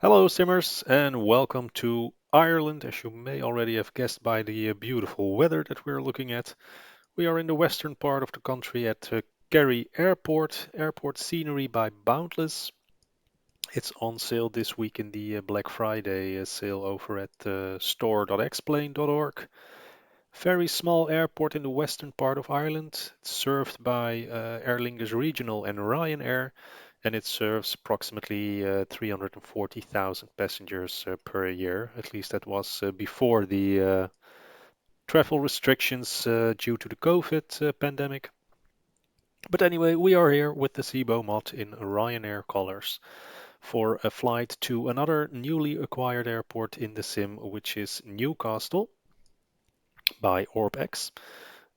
Hello, Simmers, and welcome to Ireland. As you may already have guessed by the beautiful weather that we're looking at, we are in the western part of the country at Kerry Airport. Airport scenery by Boundless. It's on sale this week in the Black Friday sale over at store.explain.org. Very small airport in the western part of Ireland. It's served by Aer Lingus Regional and Ryanair, and it serves approximately 340,000 passengers per year. At least that was before the travel restrictions due to the COVID pandemic. But anyway, we are here with the Zibo mod in Ryanair colors for a flight to another newly acquired airport in the sim, which is Newcastle by ORBX.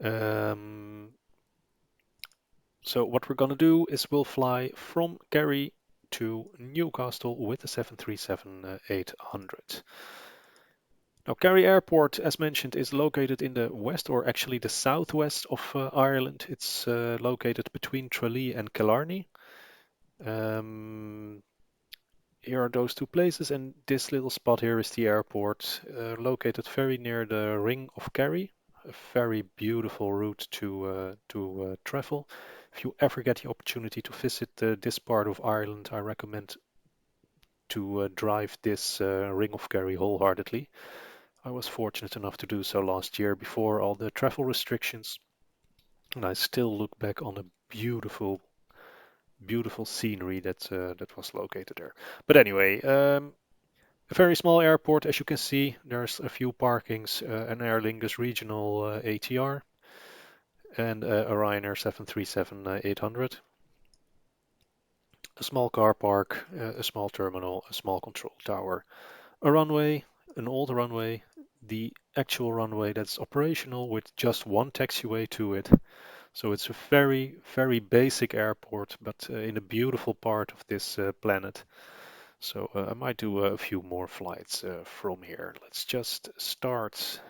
Um, so what we're going to do is we'll fly from Kerry to Newcastle with the 737-800. Now, Kerry Airport, as mentioned, is located in the west, or actually the southwest of Ireland. It's located between Tralee and Killarney. Um, Here are those two places, and this little spot here is the airport, located very near the Ring of Kerry. A very beautiful route to travel. If you ever get the opportunity to visit this part of Ireland, I recommend to drive this Ring of Kerry wholeheartedly. I was fortunate enough to do so last year before all the travel restrictions, and I still look back on a beautiful scenery that was located there. But anyway, a very small airport, as you can see. There's a few parkings, an Aer Lingus regional ATR, and a Ryanair 737-800. A small car park, a small terminal, a small control tower, a runway, an old runway, the actual runway that's operational with just one taxiway to it. So it's a very basic airport, but in a beautiful part of this planet. So I might do a few more flights from here. Let's just start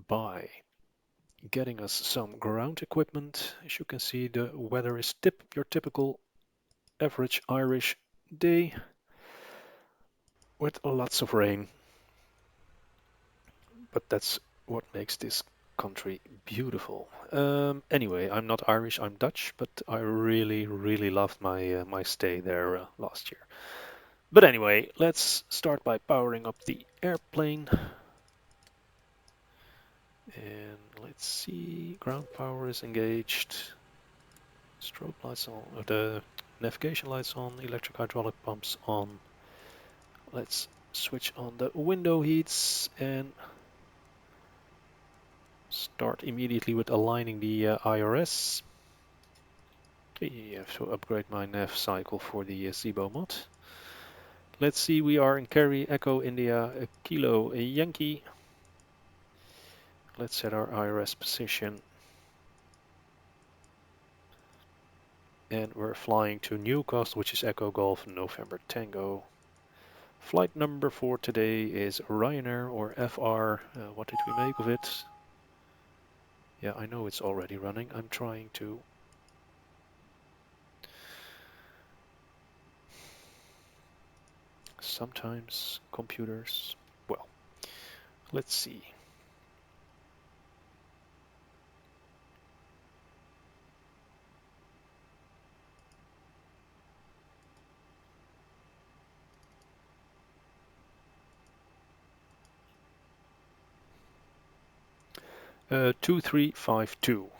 by getting us some ground equipment. As you can see, the weather is your typical average Irish day with lots of rain. But that's what makes this country beautiful. Anyway, I'm not Irish, I'm Dutch, but I really loved my stay there last year. But anyway, let's start by powering up the airplane. And let's see, ground power is engaged. Strobe lights on, or the navigation lights on, electric hydraulic pumps on. Let's switch on the window heats and start immediately with aligning the IRS. I have to upgrade my nav cycle for the Zibo mod. Let's see, we are in Kerry, Echo India, Kilo Yankee. Let's set our IRS position. And we're flying to Newcastle, which is Echo Golf November Tango. Flight number for today is Ryanair or FR. What did we make of it? Yeah, I know it's already running. I'm trying to... Sometimes computers... Well, let's see. 2352.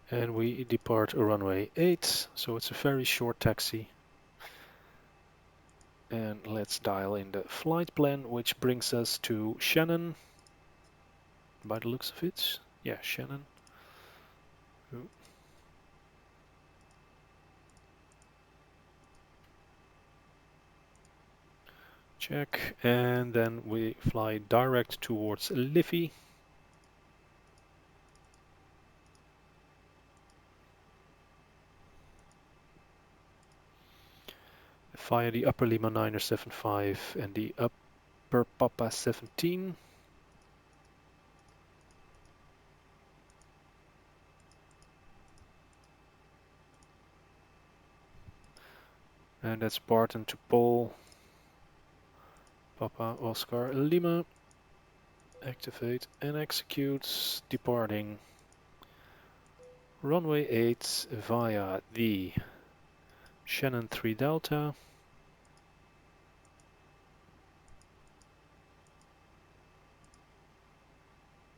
And we depart runway 8, so it's a very short taxi. And let's dial in the flight plan, which brings us to Shannon. By the looks of it. Yeah, Shannon. Ooh. Check. And then we fly direct towards Liffey. Via the Upper Lima 975 and the Upper Papa 17. And that's Barton to Paul. Papa Oscar Lima. Activate and execute. Departing runway 8 via the Shannon 3 Delta.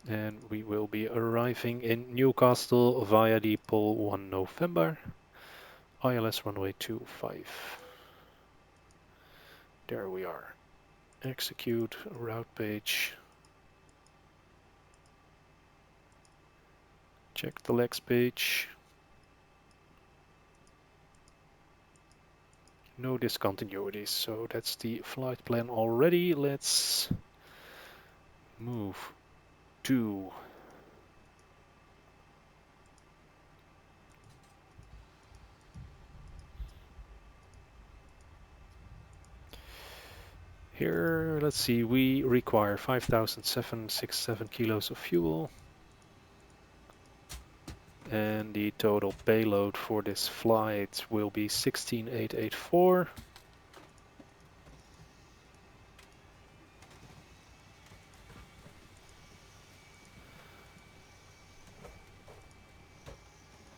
And we will be arriving in Newcastle via the Pole 1 November. ILS runway 25. There we are. Execute route page. Check the legs page. No discontinuities, so that's the flight plan already. Let's move to here. Let's see, we require 5,767 kilos of fuel. And the total payload for this flight will be 16,884.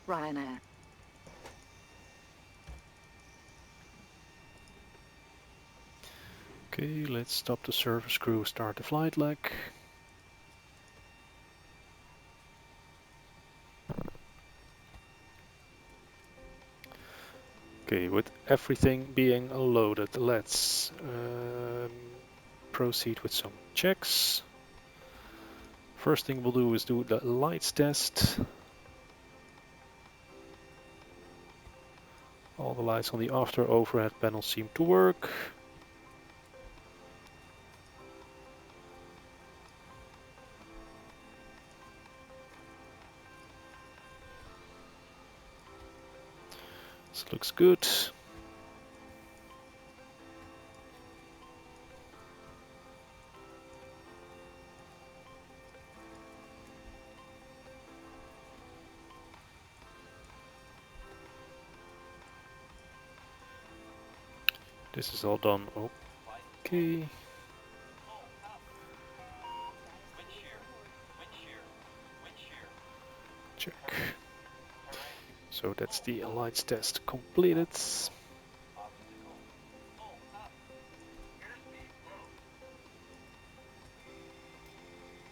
Ryanair. Okay, let's stop the service crew, start the flight leg. Okay, with everything being loaded, let's proceed with some checks. First thing we'll do is do the lights test. All the lights on the after overhead panel seem to work. This looks good. This is all done. Okay. Check. So that's the lights test completed.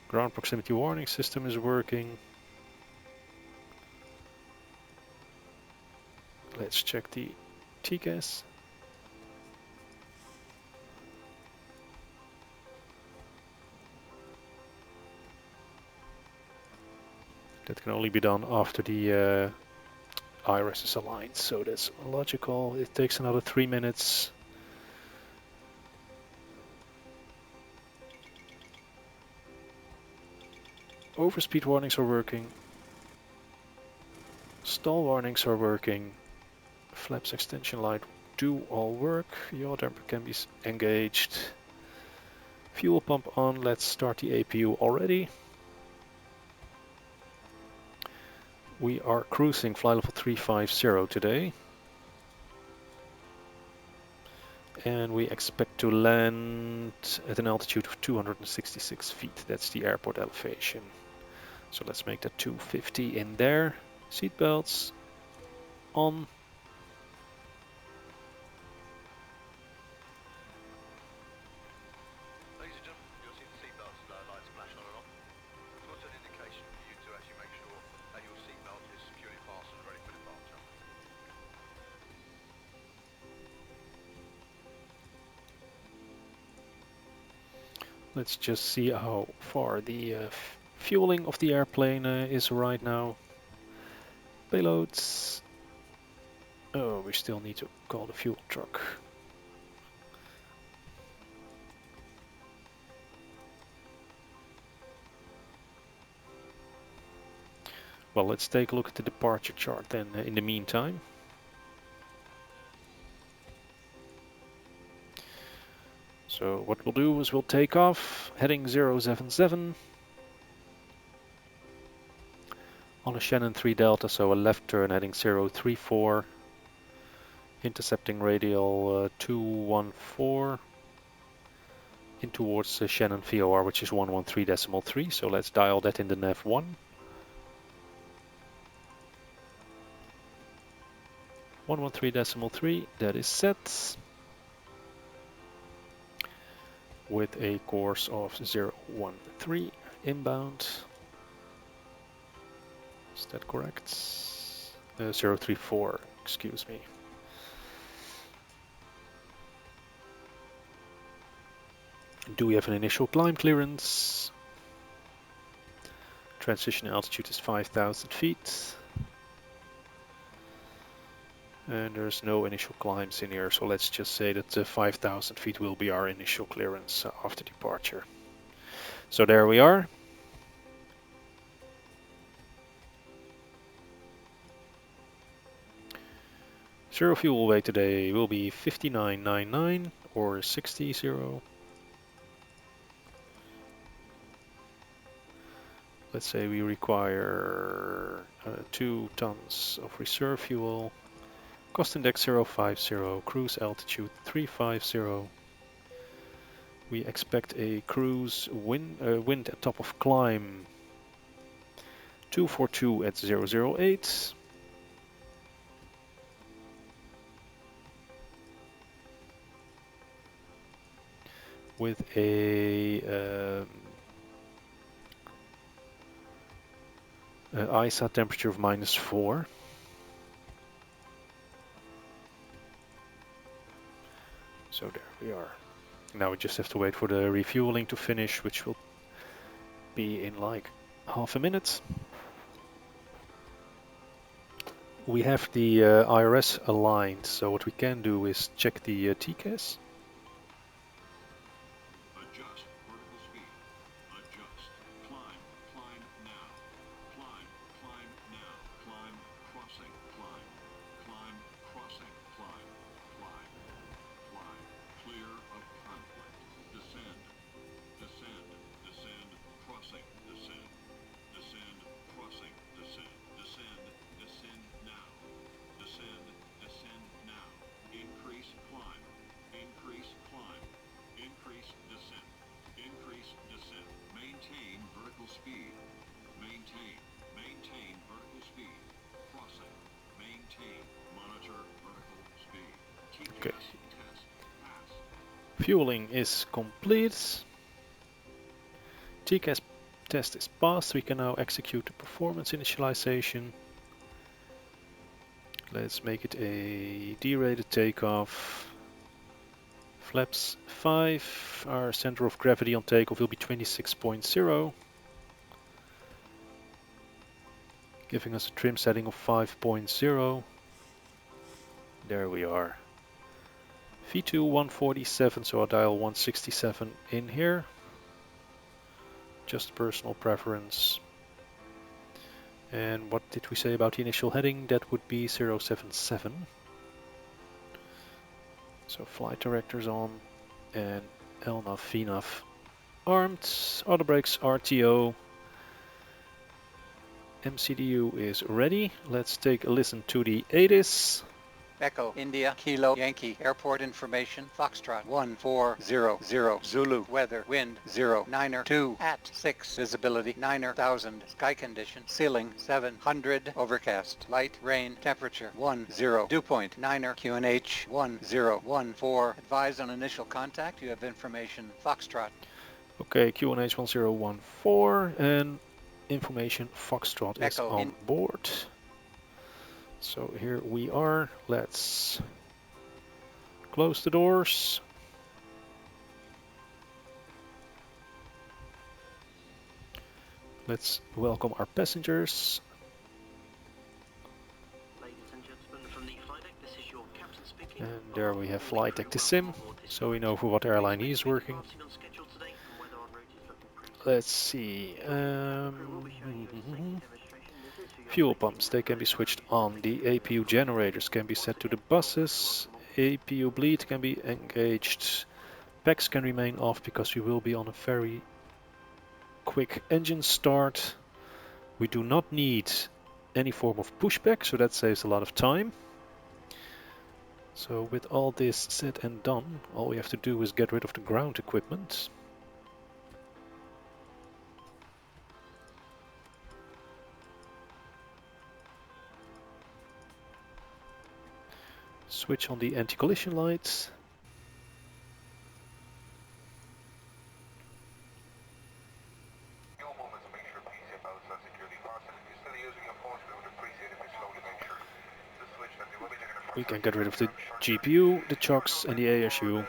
Ground proximity warning system is working. Let's check the TCAS. That can only be done after the iris is aligned, so that's logical. It takes another 3 minutes. Overspeed warnings are working. Stall warnings are working. Flaps extension light do all work. Yaw damper can be engaged. Fuel pump on. Let's start the APU already. We are cruising flight level 350 today. And we expect to land at an altitude of 266 feet. That's the airport elevation. So let's make that 250 in there. Seatbelts on. Ladies and gentlemen, you'll see the seatbelt lights flash on and off. It's also an indication for you to actually make sure that your seatbelt is securely fastened and ready for departure. Let's just see how far the fueling of the airplane is right now. Payloads. Oh, we still need to call the fuel truck. Well, let's take a look at the departure chart then in the meantime. So what we'll do is we'll take off, heading 077 on a Shannon 3 Delta, so a left turn heading 034. Intercepting radial 214 in towards Shannon VOR, which is 113.3. So let's dial that in the nav 1. 113.3, that is set. With a course of 013 inbound. Is that correct? 034, excuse me. Do we have an initial climb clearance? Transition altitude is 5,000 feet. And there's no initial climbs in here, so let's just say that 5,000 feet will be our initial clearance after departure. So there we are. Zero fuel weight today will be 59.99 or 60.0. Let's say we require 2 tons of reserve fuel. Cost index 050, cruise altitude 350. We expect a cruise wind at top of climb 242 at 008. With a ISA temperature of -4. So there we are. Now we just have to wait for the refueling to finish, which will be in like half a minute. We have the IRS aligned, so what we can do is check the TCAS. Adjust vertical speed. Adjust. Climb. Climb now. Climb. Climb now. Climb. Crossing. Climb. Climb. Crossing. Climb. Climb. Climb. Clear of conflict. Descend. Descend. Descend. Crossing. Descend. Descend. Crossing. Descend. Descend. Descend now. Descend. Descend now. Increase climb. Increase climb. Increase descent. Increase descent. Maintain vertical speed. Maintain. Maintain vertical speed. Crossing. Maintain. Monitor vertical speed. Okay. Test. Pass. Fueling is complete. TCAS test is passed. We can now execute the performance initialization. Let's make it a derated takeoff. Flaps 5. Our center of gravity on takeoff will be 26.0. Giving us a trim setting of 5.0. There we are. V2 147, so I'll dial 167 in here. Just personal preference. And what did we say about the initial heading? That would be 077. So flight directors on and LNAV, VNAV armed. Auto brakes RTO. MCDU is ready. Let's take a listen to the ATIS. Echo, India, Kilo, Yankee, airport information, Foxtrot, 1400, Zulu, weather, wind, 09er, 2, at 6, visibility, 9,000, sky condition, ceiling, 700, overcast, light, rain, temperature, 10, dew point, 9er, QNH, 1014, advise on initial contact, you have information, Foxtrot. Okay, QNH 1014 and information Foxtrot is Echo on board. So here we are. Let's close the doors. Let's welcome our passengers. Ladies and gentlemen, from the flight deck, this is your captain speaking. And there we have flight deck to sim, so we know for what airline he is working. Let's see. Fuel pumps, they can be switched on. The APU generators can be set to the buses. APU bleed can be engaged. Packs can remain off because we will be on a very quick engine start. We do not need any form of pushback, so that saves a lot of time. So with all this said and done, all we have to do is get rid of the ground equipment. Switch on the anti-collision lights. We can get rid of the GPU, the chocks and the ASU.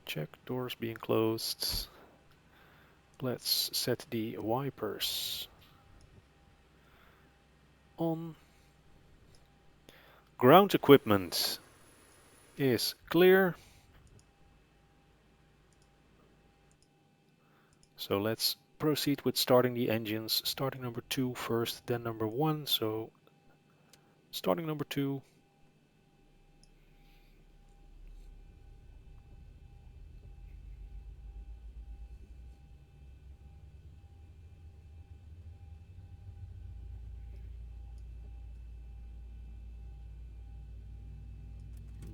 Check doors being closed. Let's set the wipers on. Ground equipment is clear. So let's proceed with starting the engines. Starting number 2 first, then number 1. So starting number 2.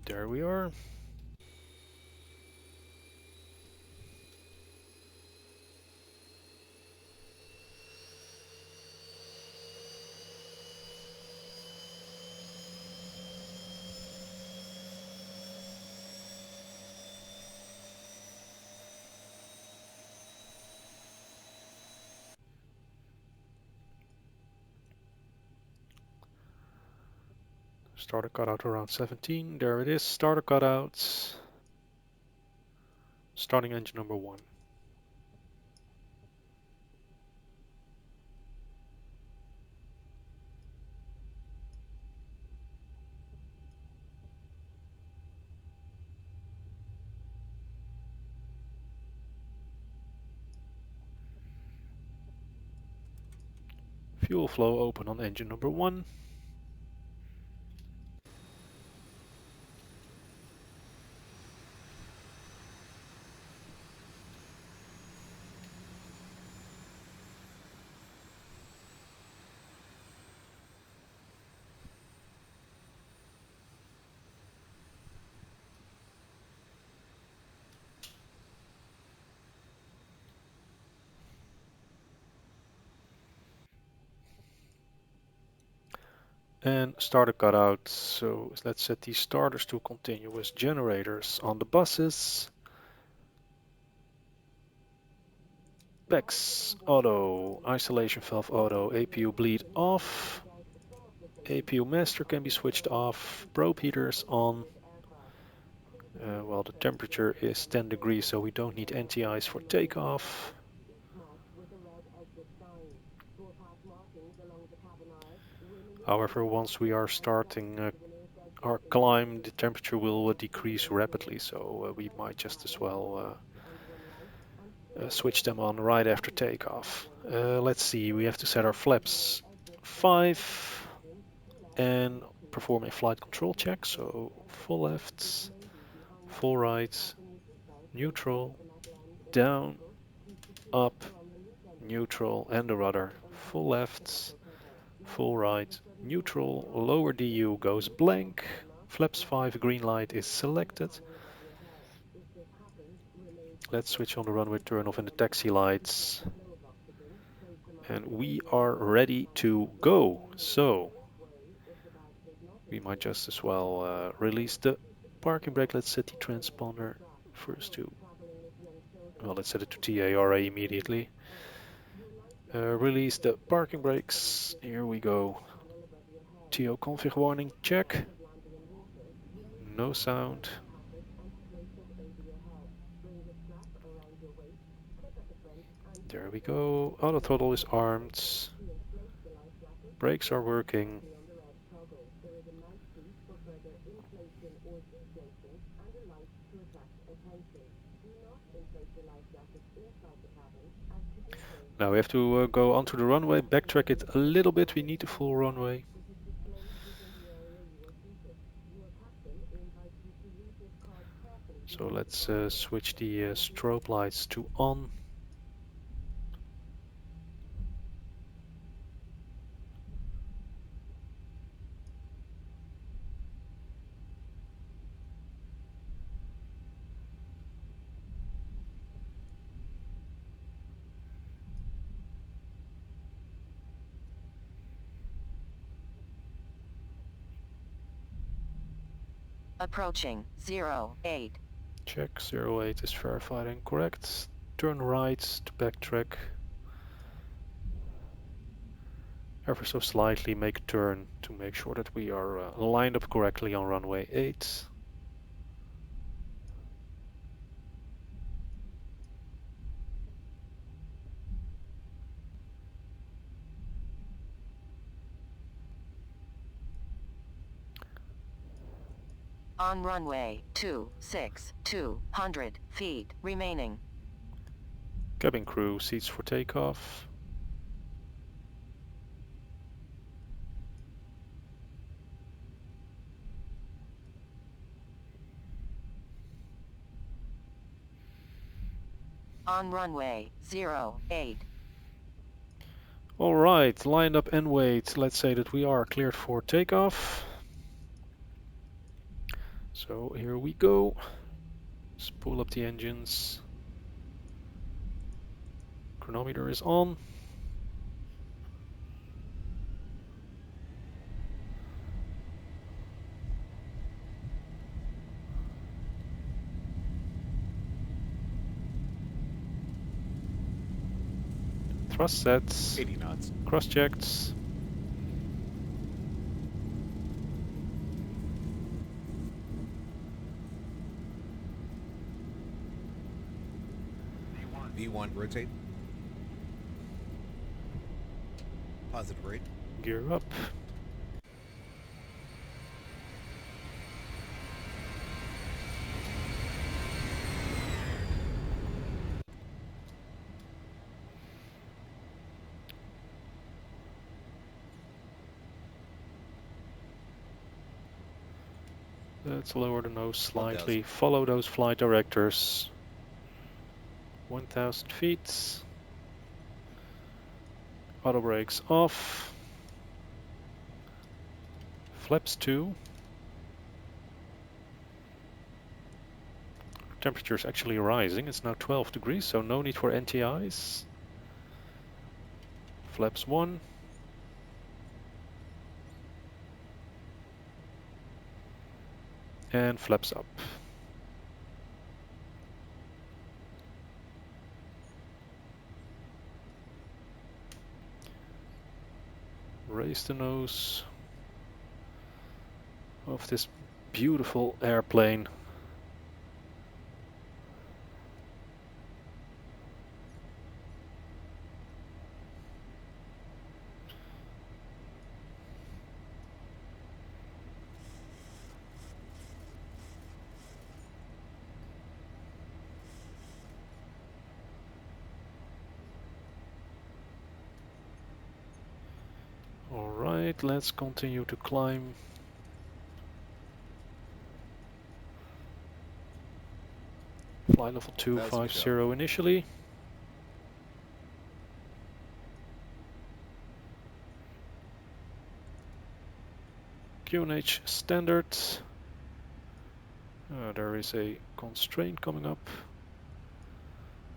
There we are. Starter cutout around 17. There it is. Starter cutouts. Starting engine number 1. Fuel flow open on engine number 1. And starter cutout. So let's set these starters to continuous generators on the buses. PEX auto, isolation valve auto, APU bleed off. APU master can be switched off. Probe heaters on. Well, the temperature is 10 degrees, so we don't need anti-ice for takeoff. However, once we are starting our climb, the temperature will decrease rapidly, so we might just as well switch them on right after takeoff. Let's see, we have to set our flaps 5 and perform a flight control check. So full left, full right, neutral, down, up, neutral, and the rudder. Full left, full right, neutral, lower DU goes blank, flaps 5 green light is selected. Let's switch on the runway turn off and the taxi lights. And we are ready to go. So we might just as well release the parking brake. Let's set the transponder first to, well, let's set it to TARA immediately. Release the parking brakes. Here we go. TO config warning check. No sound. There we go. Auto throttle is armed. Brakes are working. Now we have to go onto the runway, backtrack it a little bit. We need the full runway. So let's switch the strobe lights to on. Approaching 08. Check 08 is verified and correct. Turn right to backtrack. Ever so slightly make a turn to make sure that we are lined up correctly on runway 8. On runway 26, 200 feet remaining. Cabin crew, seats for takeoff. On runway 08. Alright, lined up and wait. Let's say that we are cleared for takeoff. So here we go. Let's pull up the engines. Chronometer is on. Thrust sets. 80 knots. Cross-checked. V1, rotate. Positive rate. Gear up. Let's lower the nose slightly. 1000. Follow those flight directors. 1000 feet. Auto brakes off. Flaps 2. Temperature is actually rising. It's now 12 degrees, so no need for NTIs. Flaps 1. And flaps up. Raise the nose of this beautiful airplane. Alright, let's continue to climb. Flight level 250 initially. QNH standard. There is a constraint coming up.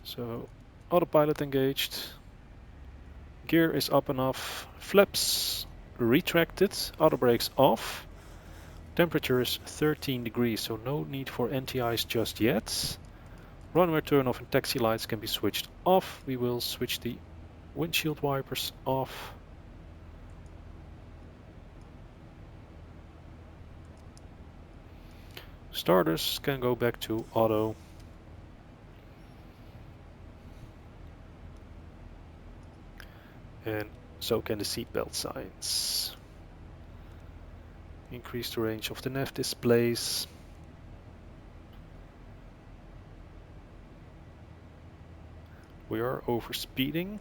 So autopilot engaged. Gear is up and off. Flaps retracted. Auto brakes off. Temperature is 13 degrees, so no need for NTIs just yet. Runway turn off and taxi lights can be switched off. We will switch the windshield wipers off. Starters can go back to auto. And so can the seatbelt signs. Increase the range of the nav displays. We are overspeeding,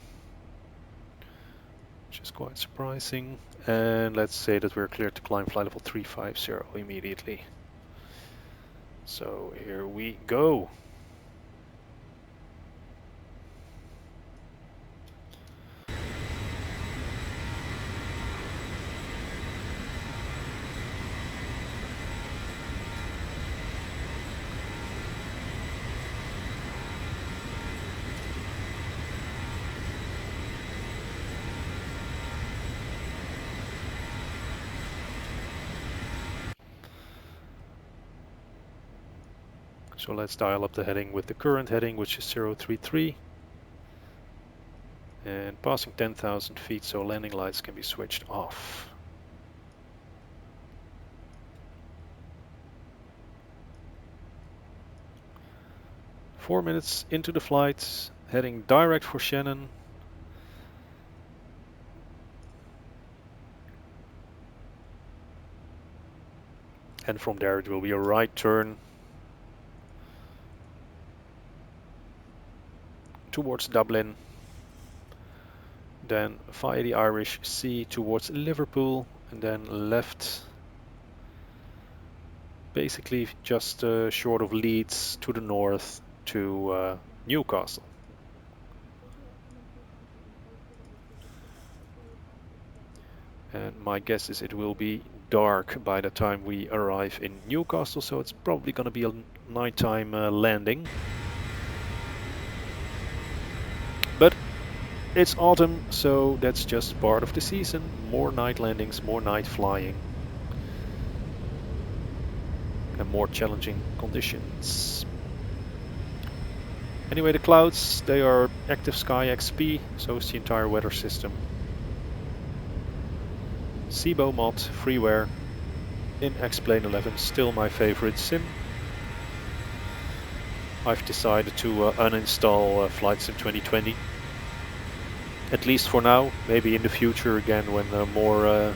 which is quite surprising. And let's say that we're cleared to climb flight level 350 immediately. So here we go. So let's dial up the heading with the current heading, which is 033. And passing 10,000 feet, so landing lights can be switched off. Four minutes into the flight, heading direct for Shannon. And from there it will be a right turn towards Dublin. Then via the Irish Sea towards Liverpool, and then left basically just short of Leeds to the north to Newcastle. And my guess is it will be dark by the time we arrive in Newcastle, so it's probably going to be a nighttime landing. But it's autumn, so that's just part of the season. More night landings, more night flying, and more challenging conditions. Anyway, the clouds, they are active sky XP, so is the entire weather system. Zibo mod, freeware, in X-Plane 11, still my favorite sim. I've decided to uninstall Flight Sim 2020. At least for now, maybe in the future again when more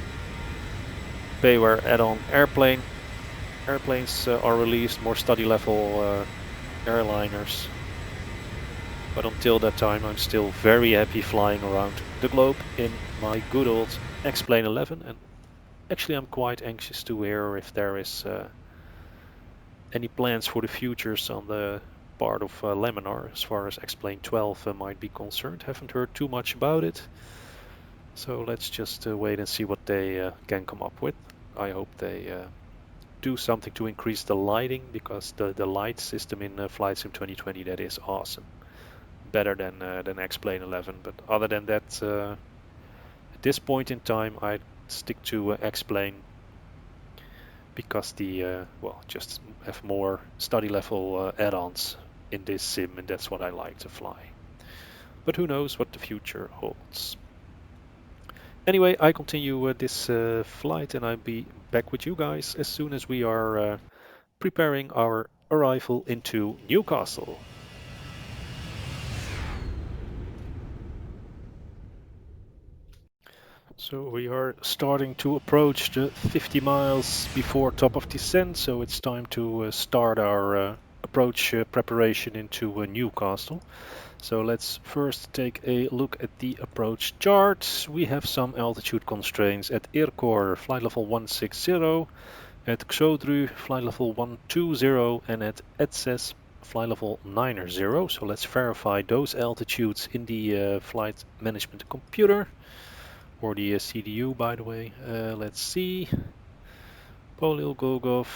payware add-on airplanes are released, more study level airliners. But until that time I'm still very happy flying around the globe in my good old X-Plane 11, and actually I'm quite anxious to hear if there is any plans for the futures on the part of Laminar as far as X-Plane 12 might be concerned. Haven't heard too much about it, so let's just wait and see what they can come up with. I hope they do something to increase the lighting, because the light system in Flight Sim 2020, that is awesome. Better than X-Plane 11, but other than that, at this point in time I'd stick to X-Plane, because the well, just have more study level add-ons in this sim, and that's what I like to fly. But who knows what the future holds. Anyway, I continue this flight, and I'll be back with you guys as soon as we are preparing our arrival into Newcastle. So we are starting to approach the 50 miles before top of descent, so it's time to start our approach preparation into Newcastle. So let's first take a look at the approach chart. We have some altitude constraints at Irkor, flight level 160, at Xodru, flight level 120, and at Etses, flight level 90. So let's verify those altitudes in the flight management computer, or the CDU, by the way. Let's see. Polil Gogov,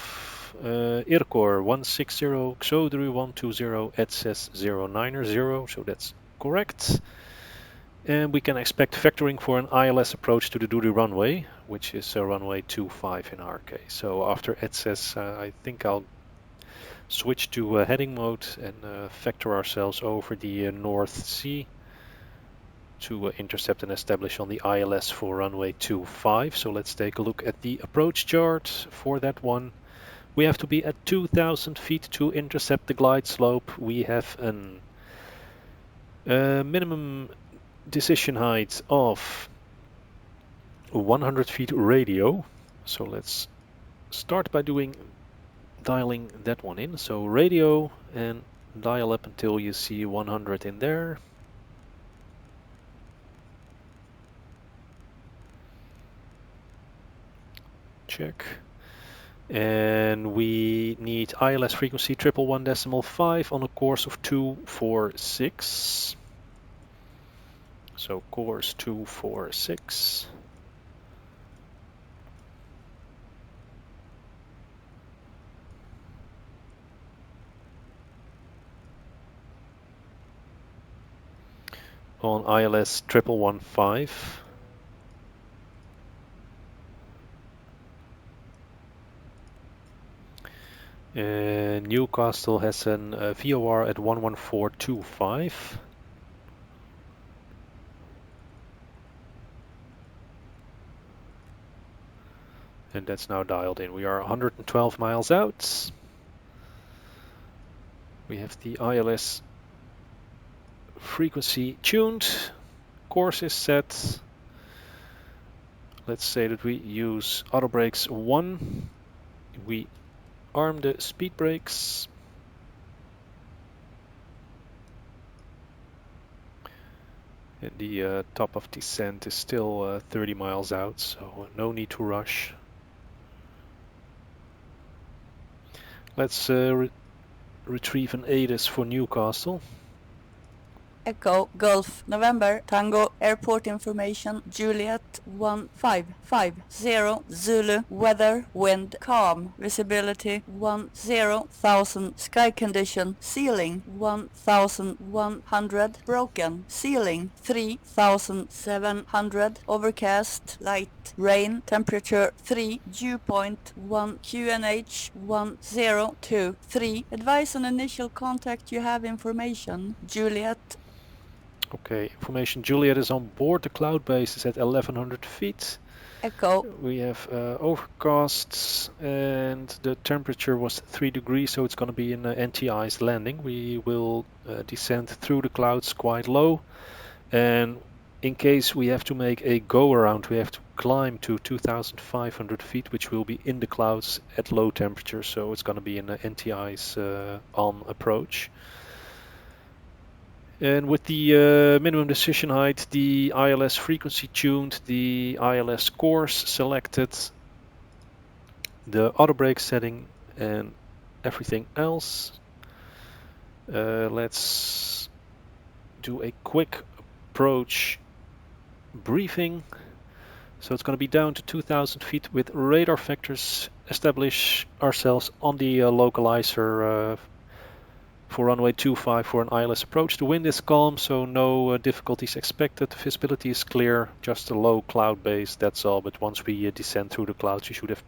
Irkor 160, Xodru 120, Etses 090, so that's correct. And we can expect factoring for an ILS approach to the Duty runway, which is runway 25 in our case. So after Etses, I think I'll switch to heading mode and factor ourselves over the North Sea to intercept and establish on the ILS for runway 25. So let's take a look at the approach chart. For that one, we have to be at 2,000 feet to intercept the glide slope. We have an minimum decision height of 100 feet radio. So let's start by dialing that one in. So radio, and dial up until you see 100 in there. Check. And we need ILS frequency 111.5 on a course of 246. So course 246. On ILS 111.5. And Newcastle has an VOR at 11425. And that's now dialed in. We are 112 miles out. We have the ILS frequency tuned. Course is set. Let's say that we use auto brakes 1. We arm the speed brakes. And the top of descent is still 30 miles out, so no need to rush. Let's retrieve an ATIS for Newcastle. Echo Golf November Tango Airport Information Juliet 1550 Zulu weather wind calm visibility 10,000 sky condition ceiling 1100 broken ceiling 3700 overcast light rain temperature 3 dew point 1 QNH 1023 advise on initial contact you have information Juliet. Okay, information Juliet is on board. The cloud base is at 1100 feet. Echo. We have overcasts and the temperature was 3 degrees, so it's going to be an anti-ice landing. We will descend through the clouds quite low, and in case we have to make a go around, we have to climb to 2500 feet, which will be in the clouds at low temperature, so it's going to be an anti-ice on approach. And with the minimum decision height, the ILS frequency tuned, the ILS course selected, the auto brake setting and everything else. Let's do a quick approach briefing. So it's going to be down to 2000 feet with radar vectors, establish ourselves on the localizer for runway 25 for an ILS approach. The wind is calm, so no difficulties expected. The visibility is clear, just a low cloud base, that's all. But once we descend through the clouds, you should have a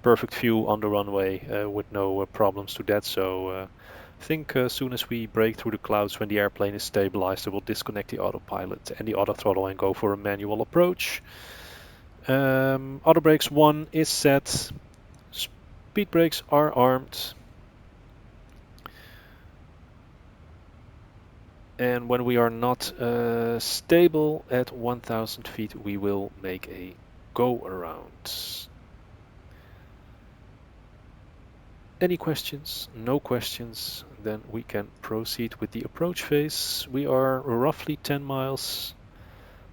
perfect view on the runway with no problems to that. So I think as soon as we break through the clouds, when the airplane is stabilized, I will disconnect the autopilot and the auto throttle and go for a manual approach. Auto brakes 1 is set. Speed brakes are armed. And when we are not stable at 1000 feet, we will make a go around. Any questions? No questions? Then we can proceed with the approach phase. We are roughly 10 miles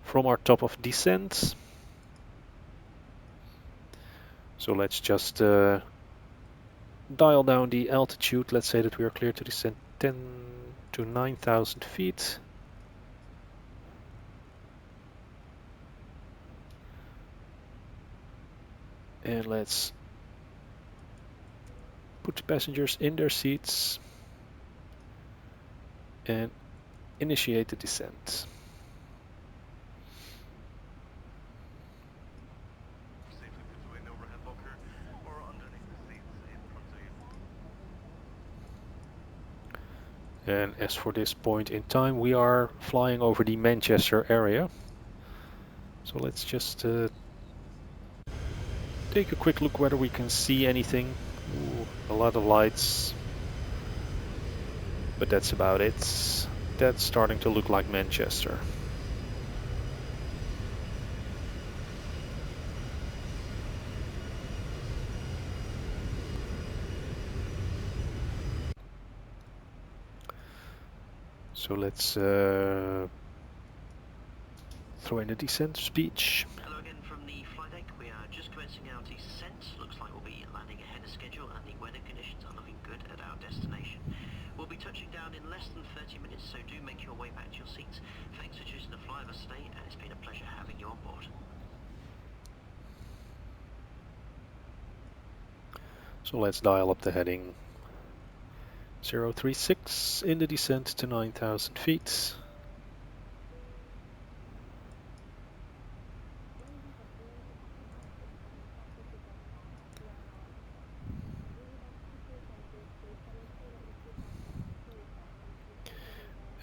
from our top of descent. So let's just dial down the altitude. Let's say that we are clear to descend 10 to 9,000 feet. And let's put the passengers in their seats and initiate the descent. Safely put away in the overhead locker or underneath the seats in front of you. And as for this point in time, we are flying over the Manchester area. So let's just take a quick look whether we can see anything. Ooh, a lot of lights. But that's about it. That's starting to look like Manchester. So let's throw in a descent speech. Hello again from the flight deck. We are just commencing our descent. Looks like we'll be landing ahead of schedule and the weather conditions are looking good at our destination. We'll be touching down in less than 30 minutes, so do make your way back to your seats. Thanks for choosing to fly with us today, and it's been a pleasure having you on board. So let's dial up the heading 036 in the descent to 9,000 feet.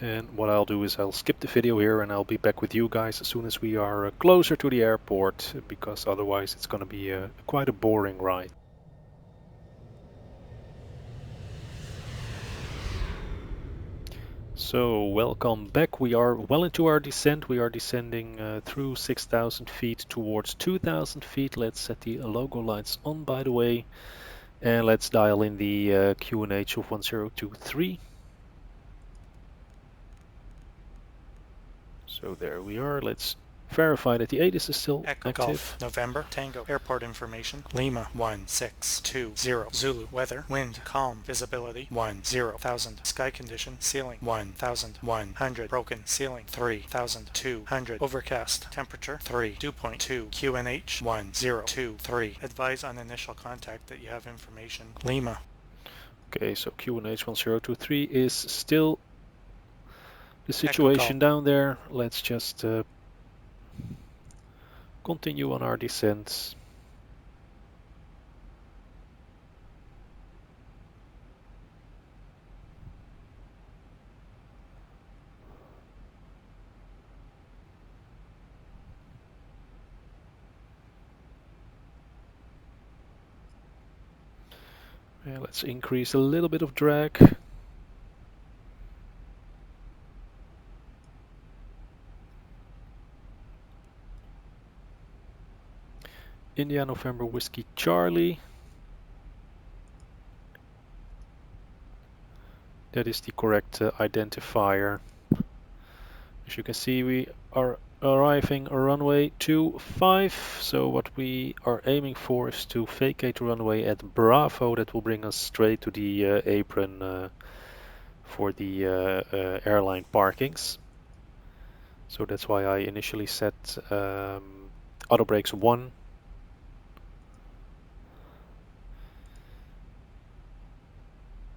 And what I'll do is I'll skip the video here and I'll be back with you guys as soon as we are closer to the airport, because otherwise it's going to be quite a boring ride. So welcome back. We are well into our descent. We are descending through 6,000 feet towards 2,000 feet. Let's set the logo lights on, by the way, and let's dial in the QNH of 1023. So there we are. Let's verify that the ATIS is still Echo active. Golf November Tango Airport information Lima 1620 Zulu weather wind calm visibility 10,000 sky condition ceiling 1,100 broken ceiling 3,200 overcast temperature 3 dew point 2 QNH 1023 advise on initial contact that you have information Lima. Okay, so QNH 1023 is still the situation down there. Let's just continue on our descent. Yeah, let's increase a little bit of drag. India November Whiskey Charlie. That is the correct identifier. As you can see, we are arriving runway 25. So what we are aiming for is to vacate runway at Bravo. That will bring us straight to the apron for the airline parkings. So that's why I initially set auto brakes 1.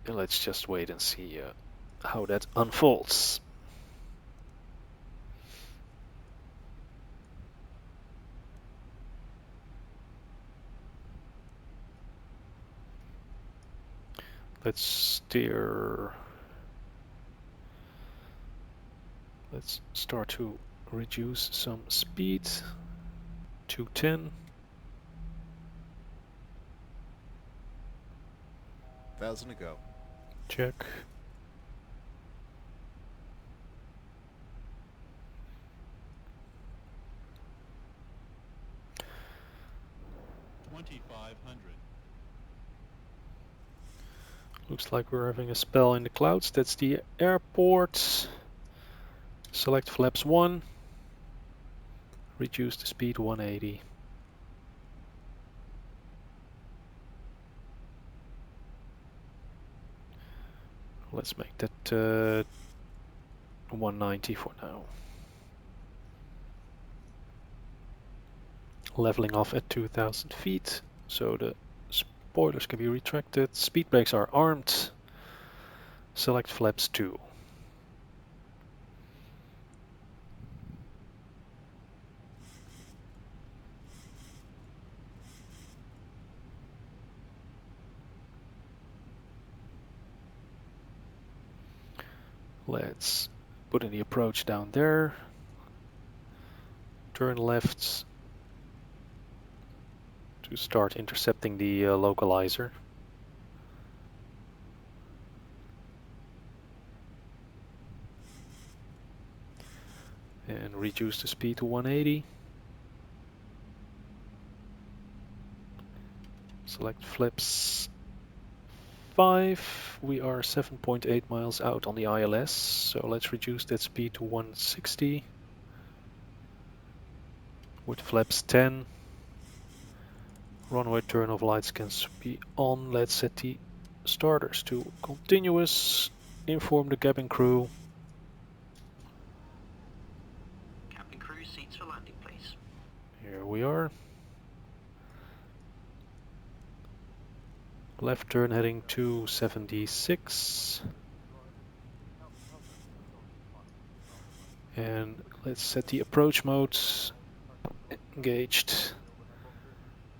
And let's just wait and see how that unfolds. Let's steer. Let's start to reduce some speed. 210. 1,000 to go. Check. Looks like we're having a spell in the clouds. That's the airport. Select flaps 1. Reduce the speed 180. Let's make that 190 for now. Leveling off at 2,000 feet, so the spoilers can be retracted. Speed brakes are armed. Select flaps 2. Let's put in the approach down there. Turn left to start intercepting the localizer. And reduce the speed to 180. Select flaps 5. We are 7.8 miles out on the ILS, so let's reduce that speed to 160. With flaps 10. Runway turn-off lights can be on. Let's set the starters to continuous. Inform the cabin crew. Cabin crew, seats for landing, please. Here we are. Left turn heading 276. And let's set the approach modes. Engaged.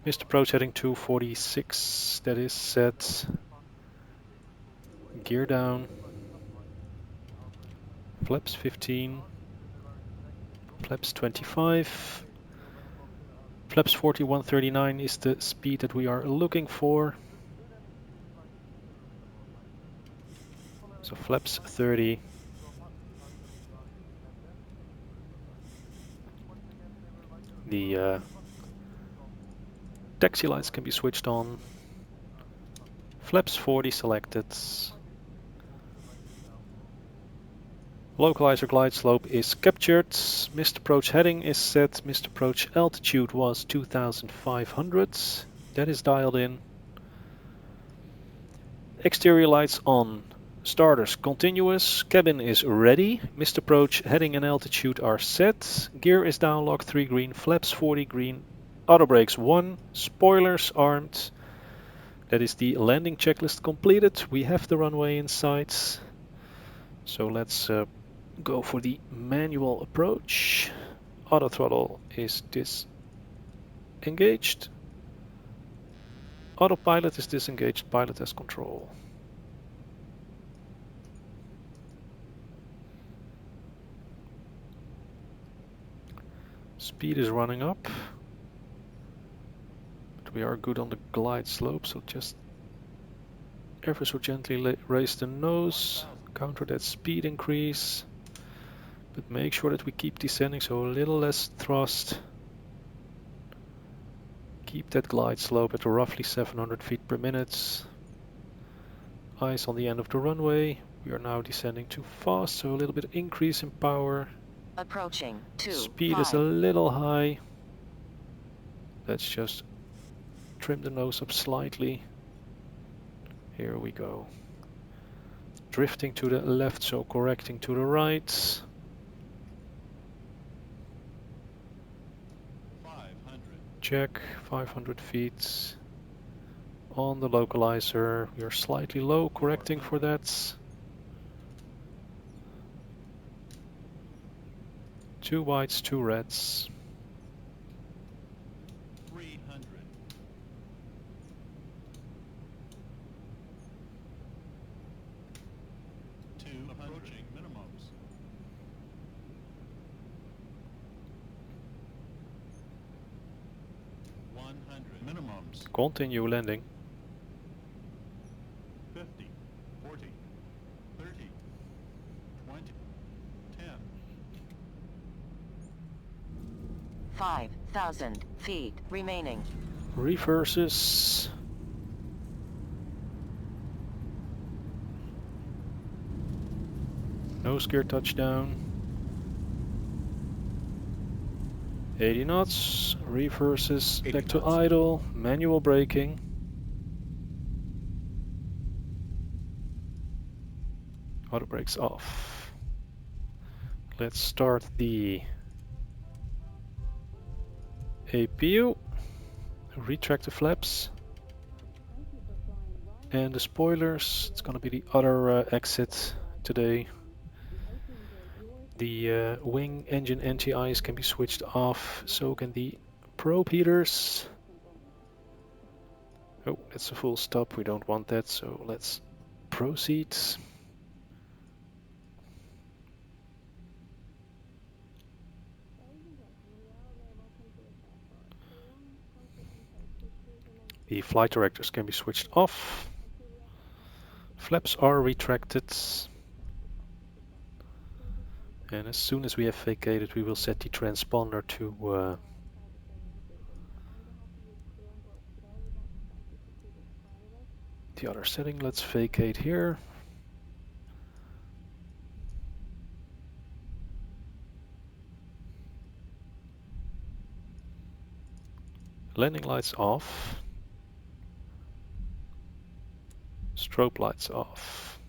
Missed approach heading 246. That is set. Gear down. Flaps 15. Flaps 25. Flaps 4139 is the speed that we are looking for. So flaps 30. The taxi lights can be switched on. Flaps 40 selected. Localizer glide slope is captured. Missed approach heading is set. Missed approach altitude was 2500. That is dialed in. Exterior lights on. Starters continuous. Cabin is ready. Missed approach heading and altitude are set. Gear is down, lock 3 green. Flaps 40 green. Auto brakes 1. Spoilers armed. That is the landing checklist completed. We have the runway in sight. So let's go for the manual approach. Auto throttle is disengaged. Autopilot is disengaged. Pilot has control. Speed is running up. But we are good on the glide slope, so just ever so gently raise the nose. Counter that speed increase. But make sure that we keep descending, so a little less thrust. Keep that glide slope at roughly 700 feet per minute. Eyes on the end of the runway. We are now descending too fast, so a little bit increase in power. Approaching. Speed is a little high. Let's just trim the nose up slightly. Here we go. Drifting to the left, so correcting to the right. 500. Check, 500 feet. On the localizer, we are slightly low, correcting for that. 2 whites, 2 reds. 300. 2 approaching minimums. 100 minimums. Continue landing. 50, 40, 30, 20, 10. 5,000 feet remaining. Reverses. Nose gear touchdown. 80 knots. Reverses 80 back to knots. idle. Manual braking. Auto brakes off. Let's start the APU. Retract the flaps. And the spoilers. It's gonna be the other exit today. The wing engine NTIs can be switched off, so can the probe heaters. Oh, that's a full stop, we don't want that, so let's proceed. The flight directors can be switched off. Flaps are retracted. And as soon as we have vacated, we will set the transponder to the other setting. Let's vacate here. Landing lights off. Strobe lights off.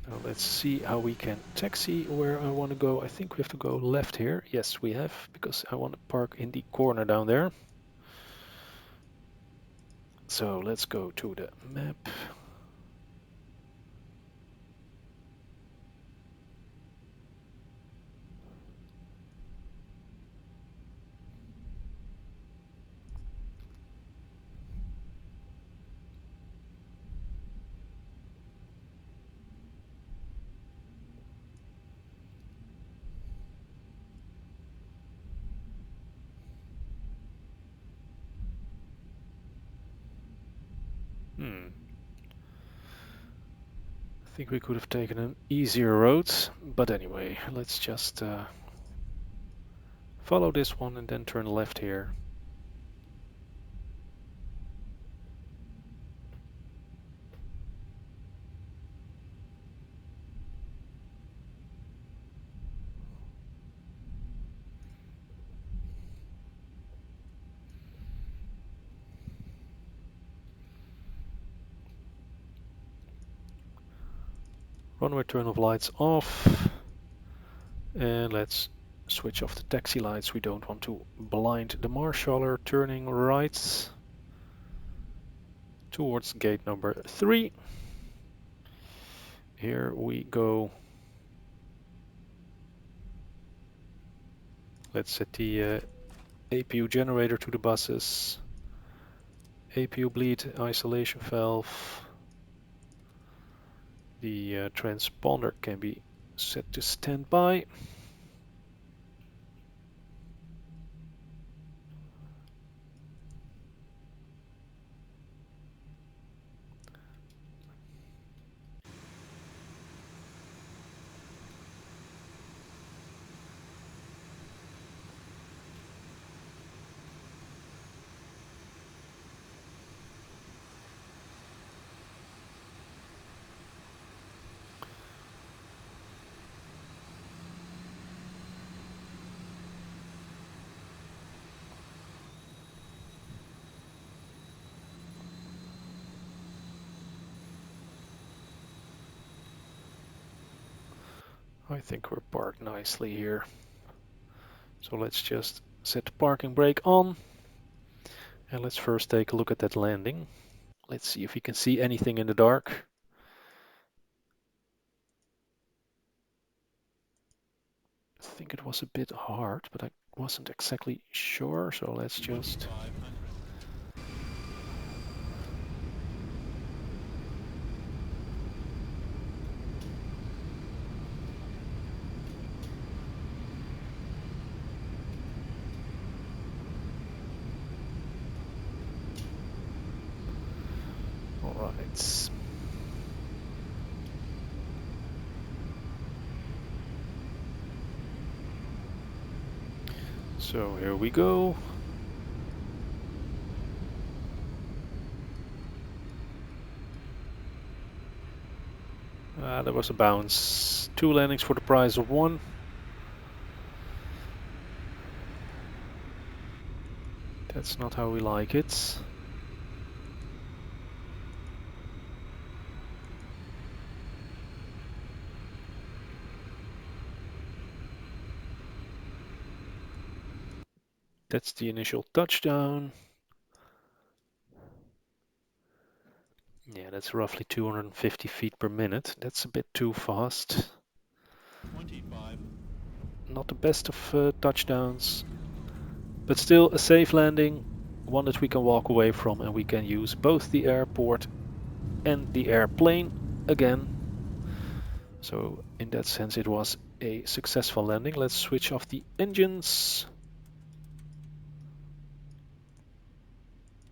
Now let's see how we can taxi where I want to go. I think we have to go left here. Yes, we have, because I want to park in the corner down there. So let's go to the map. think we could have taken an easier road, but anyway, let's just follow this one and then turn left here. Runway turn of lights off, and let's switch off the taxi lights. We don't want to blind the marshaller. Turning right towards gate number 3. Here we go. Let's set the APU generator to the buses. APU bleed isolation valve. The transponder can be set to standby. I think we're parked nicely here. So let's just set the parking brake on. And let's first take a look at that landing. Let's see if we can see anything in the dark. I think it was a bit hard, but I wasn't exactly sure, so let's just... 2500. All right. So here we go. There was a bounce. 2 landings for the price of 1. That's not how we like it. That's the initial touchdown. Yeah, that's roughly 250 feet per minute. That's a bit too fast. 25. Not the best of touchdowns, but still a safe landing, one that we can walk away from, and we can use both the airport and the airplane again. So in that sense it was a successful landing. Let's switch off the engines.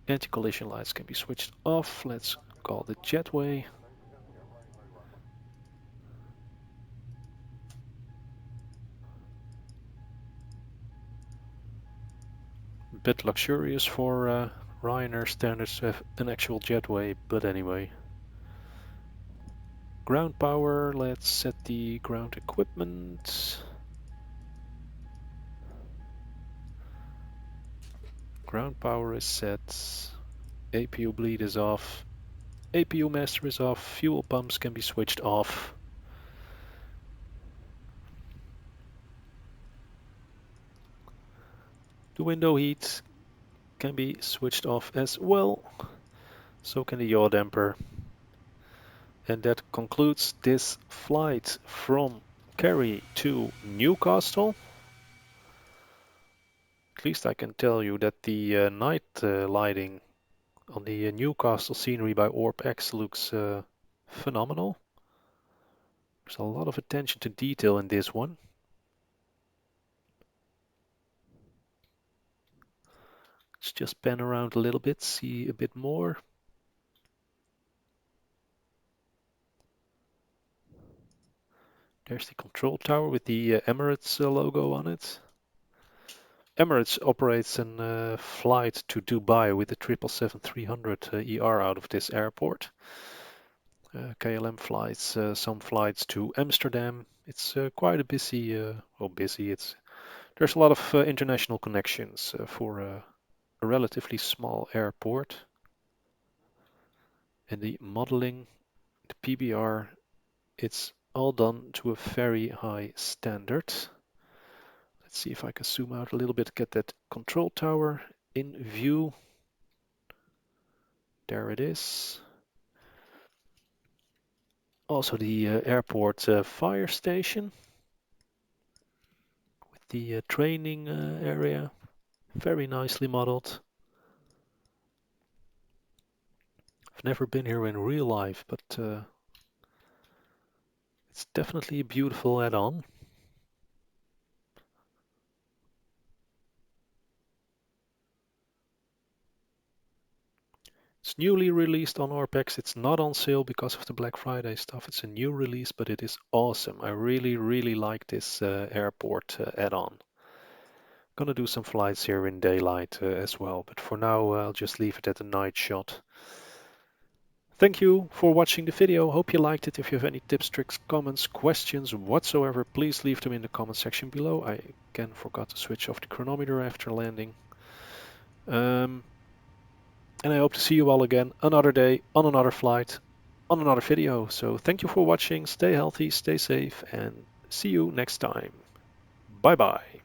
Anti-collision lights can be switched off. Let's call the jetway. A bit luxurious for Ryanair standards to have an actual jetway, but anyway. Ground power, let's set the ground equipment. Ground power is set. APU bleed is off. APU master is off. Fuel pumps can be switched off. The window heat can be switched off as well. So can the yaw damper. And that concludes this flight from Kerry to Newcastle. At least I can tell you that the night lighting on the Newcastle scenery by ORBX looks phenomenal. There's a lot of attention to detail in this one. Let's just pan around a little bit, see a bit more. Here's the control tower with the Emirates logo on it. Emirates operates a flight to Dubai with the 777-300 ER out of this airport. KLM flights, some flights to Amsterdam. It's quite a busy, there's a lot of international connections for a relatively small airport. And the modeling, the PBR, it's all done to a very high standard. Let's see if I can zoom out a little bit, get that control tower in view. There it is. Also the airport fire station with the training area, very nicely modeled. I've never been here in real life, but it's definitely a beautiful add-on. It's newly released on ORBX. It's not on sale because of the Black Friday stuff. It's a new release, but it is awesome. I really, really like this airport add-on. Gonna do some flights here in daylight as well, but for now I'll just leave it at a night shot. Thank you for watching the video. Hope you liked it. If you have any tips, tricks, comments, questions whatsoever, please leave them in the comment section below. I again forgot to switch off the chronometer after landing. And I hope to see you all again another day, on another flight, on another video. So thank you for watching, stay healthy, stay safe, and see you next time. Bye bye.